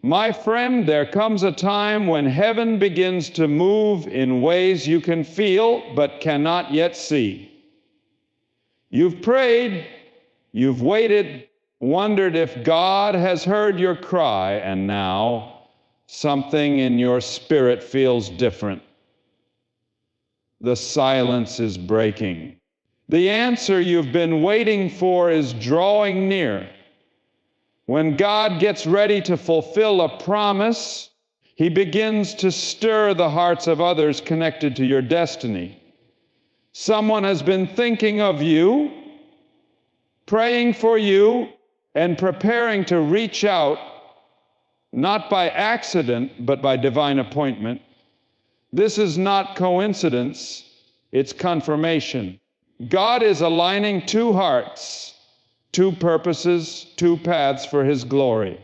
My friend, there comes a time when heaven begins to move in ways you can feel but cannot yet see. You've prayed, you've waited, wondered if God has heard your cry, and now something in your spirit feels different. The silence is breaking. The answer you've been waiting for is drawing near. When God gets ready to fulfill a promise, He begins to stir the hearts of others connected to your destiny. Someone has been thinking of you, praying for you, and preparing to reach out, not by accident, but by divine appointment. This is not coincidence, it's confirmation. God is aligning two hearts, two purposes, two paths for His glory.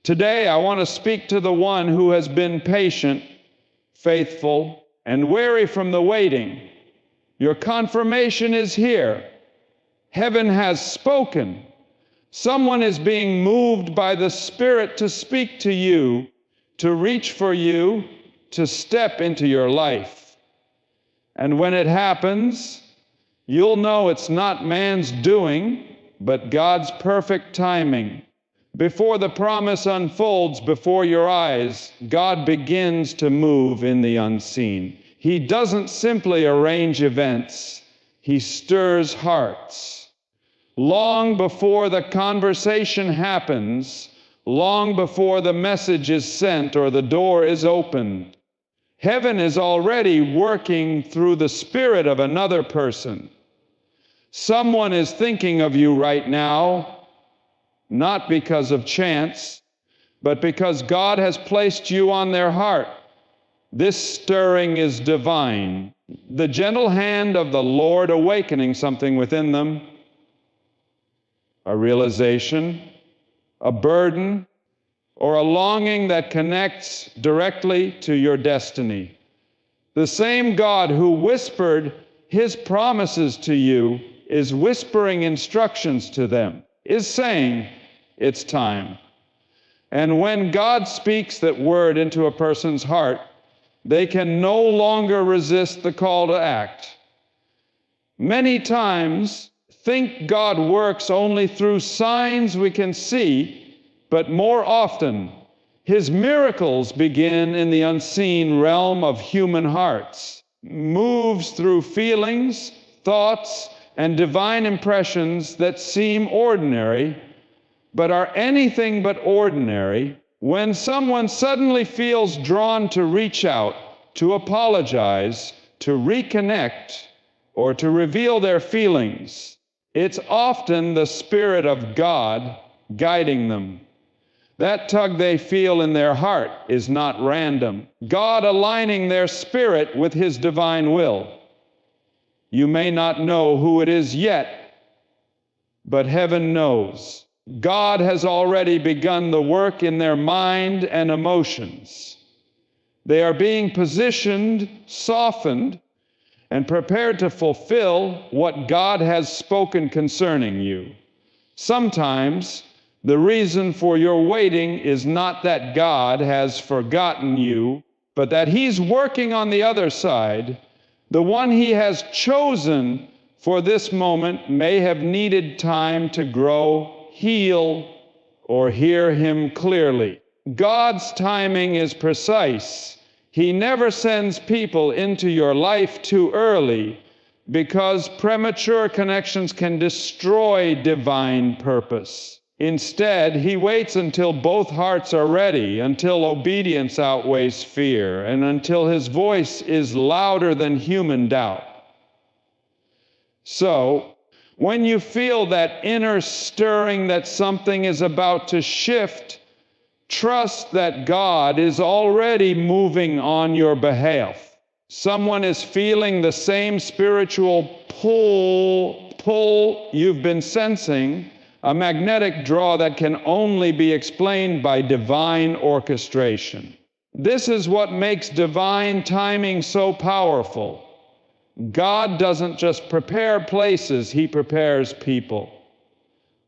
Today, I want to speak to the one who has been patient, faithful, and weary from the waiting. Your confirmation is here. Heaven has spoken. Someone is being moved by the Spirit to speak to you, to reach for you, to step into your life. And when it happens, you'll know it's not man's doing, but God's perfect timing. Before the promise unfolds before your eyes, God begins to move in the unseen. He doesn't simply arrange events, He stirs hearts. Long before the conversation happens, long before the message is sent or the door is opened, heaven is already working through the spirit of another person. Someone is thinking of you right now, not because of chance, but because God has placed you on their heart. This stirring is divine. The gentle hand of the Lord awakening something within them, a realization, a burden, or a longing that connects directly to your destiny. The same God who whispered His promises to you is whispering instructions to them, is saying, it's time. And when God speaks that word into a person's heart, they can no longer resist the call to act. Many times, think God works only through signs we can see, but more often, His miracles begin in the unseen realm of human hearts, moves through feelings, thoughts, and divine impressions that seem ordinary, but are anything but ordinary. When someone suddenly feels drawn to reach out, to apologize, to reconnect, or to reveal their feelings, it's often the Spirit of God guiding them. That tug they feel in their heart is not random. God aligning their spirit with His divine will. You may not know who it is yet, but heaven knows. God has already begun the work in their mind and emotions. They are being positioned, softened, and prepared to fulfill what God has spoken concerning you. Sometimes, the reason for your waiting is not that God has forgotten you, but that He's working on the other side. The one He has chosen for this moment may have needed time to grow, heal, or hear Him clearly. God's timing is precise. He never sends people into your life too early, because premature connections can destroy divine purpose. Instead, He waits until both hearts are ready, until obedience outweighs fear, and until His voice is louder than human doubt. So, when you feel that inner stirring that something is about to shift, trust that God is already moving on your behalf. Someone is feeling the same spiritual pull you've been sensing, a magnetic draw that can only be explained by divine orchestration. This is what makes divine timing so powerful. God doesn't just prepare places, He prepares people.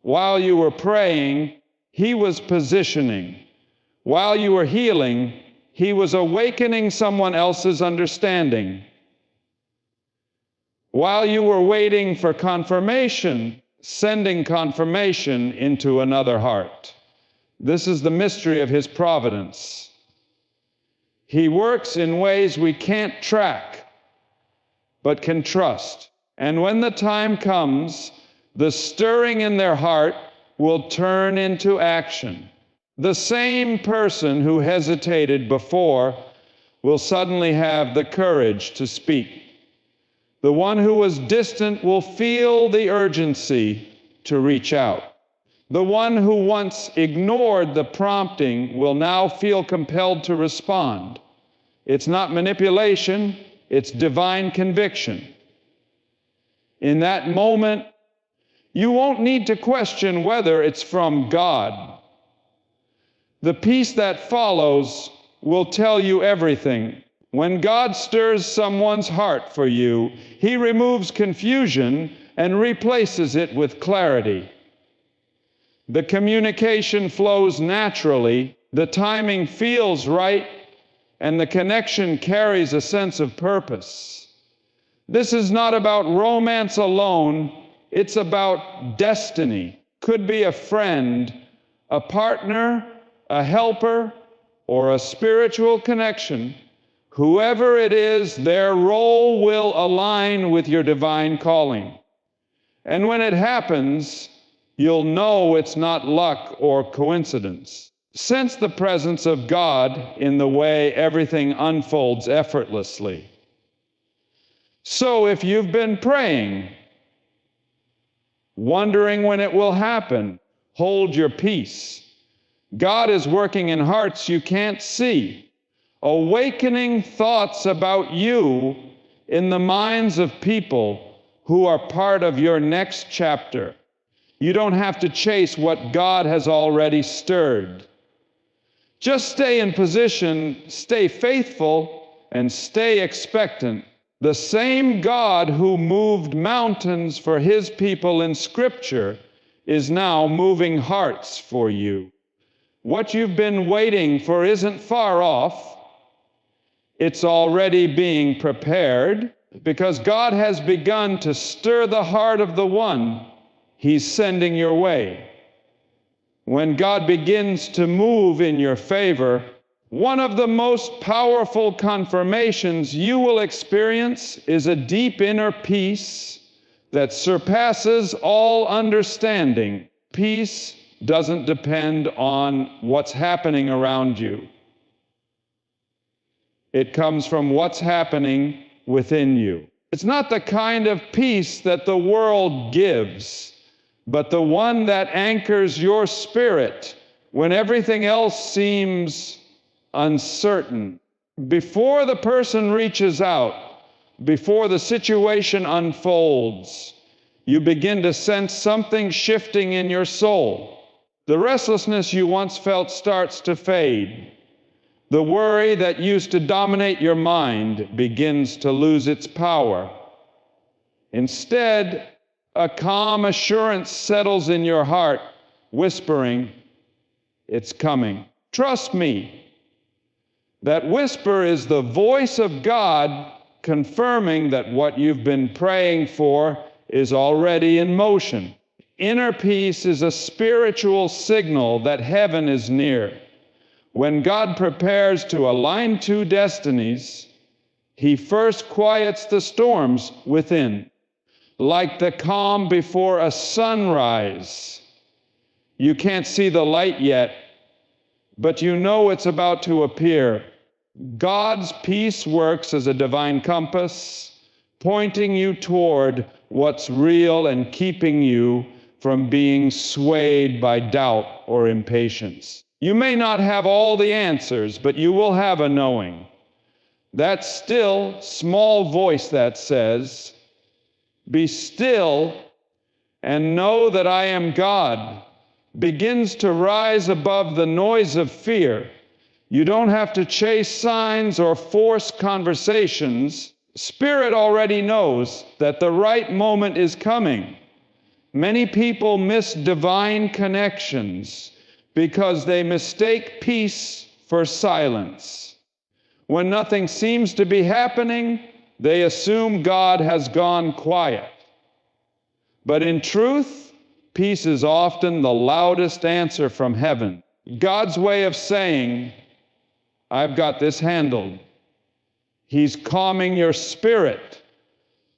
While you were praying, He was positioning. While you were healing, He was awakening someone else's understanding. While you were waiting for confirmation, sending confirmation into another heart. This is the mystery of His providence. He works in ways we can't track, but can trust. And when the time comes, the stirring in their heart will turn into action. The same person who hesitated before will suddenly have the courage to speak. The one who was distant will feel the urgency to reach out. The one who once ignored the prompting will now feel compelled to respond. It's not manipulation, it's divine conviction. In that moment, you won't need to question whether it's from God. The peace that follows will tell you everything. When God stirs someone's heart for you, He removes confusion and replaces it with clarity. The communication flows naturally, the timing feels right, and the connection carries a sense of purpose. This is not about romance alone, it's about destiny. Could be a friend, a partner, a helper, or a spiritual connection. Whoever it is, their role will align with your divine calling. And when it happens, you'll know it's not luck or coincidence. Sense the presence of God in the way everything unfolds effortlessly. So if you've been praying, wondering when it will happen, hold your peace. God is working in hearts you can't see, awakening thoughts about you in the minds of people who are part of your next chapter. You don't have to chase what God has already stirred. Just stay in position, stay faithful, and stay expectant. The same God who moved mountains for His people in Scripture is now moving hearts for you. What you've been waiting for isn't far off. It's already being prepared because God has begun to stir the heart of the one He's sending your way. When God begins to move in your favor, one of the most powerful confirmations you will experience is a deep inner peace that surpasses all understanding. Peace doesn't depend on what's happening around you. It comes from what's happening within you. It's not the kind of peace that the world gives, but the one that anchors your spirit when everything else seems uncertain. Before the person reaches out, before the situation unfolds, you begin to sense something shifting in your soul. The restlessness you once felt starts to fade. The worry that used to dominate your mind begins to lose its power. Instead, a calm assurance settles in your heart, whispering, "It's coming." Trust me. That whisper is the voice of God confirming that what you've been praying for is already in motion. Inner peace is a spiritual signal that heaven is near. When God prepares to align two destinies, He first quiets the storms within. Like the calm before a sunrise. You can't see the light yet, but you know it's about to appear. God's peace works as a divine compass, pointing you toward what's real and keeping you from being swayed by doubt or impatience. You may not have all the answers, but you will have a knowing. That still, small voice that says, "Be still and know that I am God," begins to rise above the noise of fear. You don't have to chase signs or force conversations. Spirit already knows that the right moment is coming. Many people miss divine connections because they mistake peace for silence. When nothing seems to be happening, they assume God has gone quiet. But in truth, peace is often the loudest answer from heaven. God's way of saying, I've got this handled. He's calming your spirit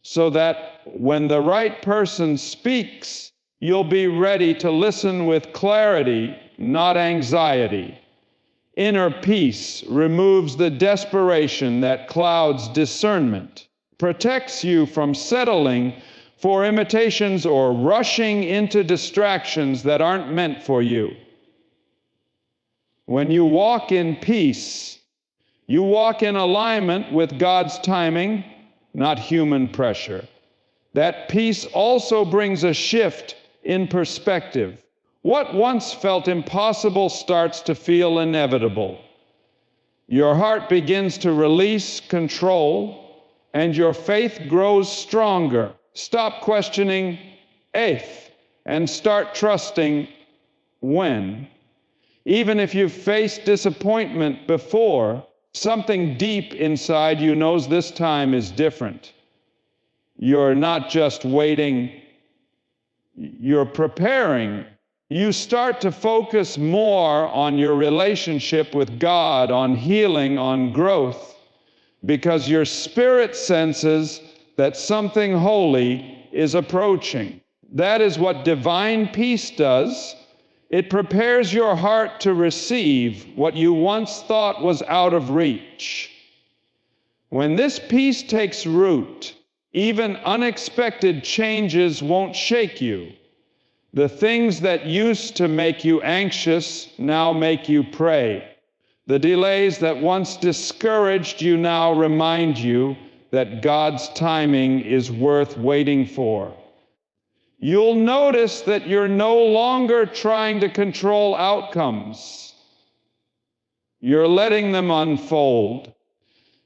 so that when the right person speaks, you'll be ready to listen with clarity, not anxiety. Inner peace removes the desperation that clouds discernment, protects you from settling for imitations or rushing into distractions that aren't meant for you. When you walk in peace, you walk in alignment with God's timing, not human pressure. That peace also brings a shift in perspective. What once felt impossible starts to feel inevitable. Your heart begins to release control, and your faith grows stronger. Stop questioning if and start trusting when. Even if you've faced disappointment before, something deep inside you knows this time is different. You're not just waiting, you're preparing. You start to focus more on your relationship with God, on healing, on growth, because your spirit senses that something holy is approaching. That is what divine peace does. It prepares your heart to receive what you once thought was out of reach. When this peace takes root, even unexpected changes won't shake you. The things that used to make you anxious now make you pray. The delays that once discouraged you now remind you that God's timing is worth waiting for. You'll notice that you're no longer trying to control outcomes. You're letting them unfold.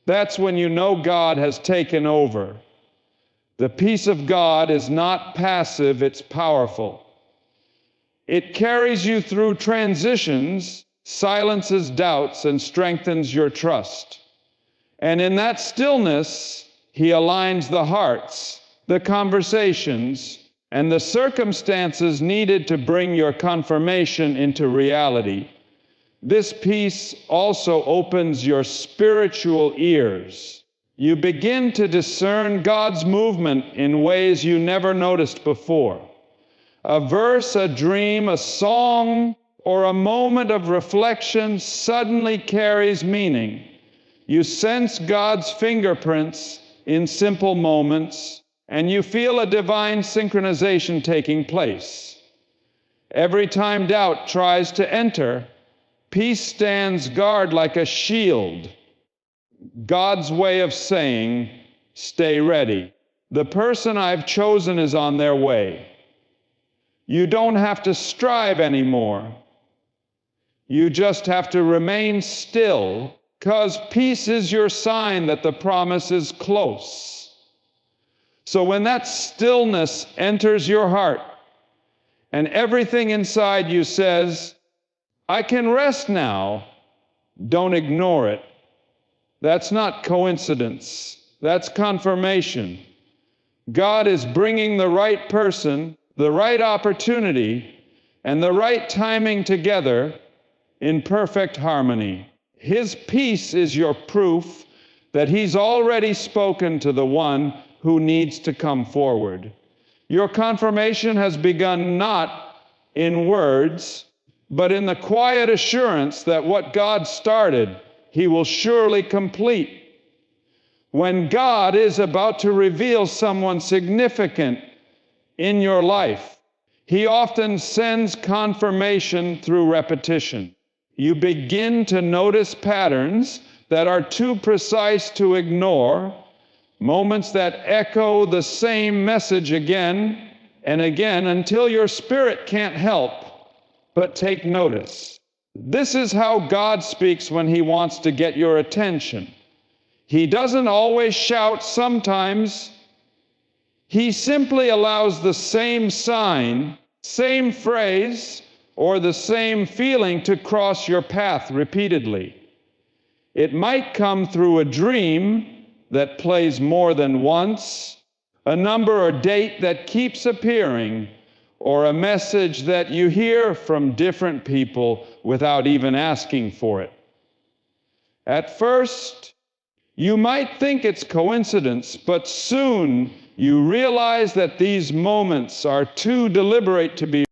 That's when you know God has taken over. The peace of God is not passive, it's powerful. It carries you through transitions, silences doubts, and strengthens your trust. And in that stillness, He aligns the hearts, the conversations, and the circumstances needed to bring your confirmation into reality. This peace also opens your spiritual ears. You begin to discern God's movement in ways you never noticed before. A verse, a dream, a song, or a moment of reflection suddenly carries meaning. You sense God's fingerprints in simple moments, and you feel a divine synchronization taking place. Every time doubt tries to enter, peace stands guard like a shield. God's way of saying, stay ready. The person I've chosen is on their way. You don't have to strive anymore. You just have to remain still, because peace is your sign that the promise is close. So when that stillness enters your heart, and everything inside you says, I can rest now, don't ignore it. That's not coincidence. That's confirmation. God is bringing the right person, the right opportunity, and the right timing together in perfect harmony. His peace is your proof that He's already spoken to the one who needs to come forward. Your confirmation has begun not in words, but in the quiet assurance that what God started, He will surely complete. When God is about to reveal someone significant in your life, He often sends confirmation through repetition. You begin to notice patterns that are too precise to ignore, moments that echo the same message again and again until your spirit can't help but take notice. This is how God speaks when He wants to get your attention. He doesn't always shout. Sometimes He simply allows the same sign, same phrase, or the same feeling to cross your path repeatedly. It might come through a dream that plays more than once, a number or date that keeps appearing, or a message that you hear from different people without even asking for it. At first, you might think it's coincidence, but soon you realize that these moments are too deliberate to be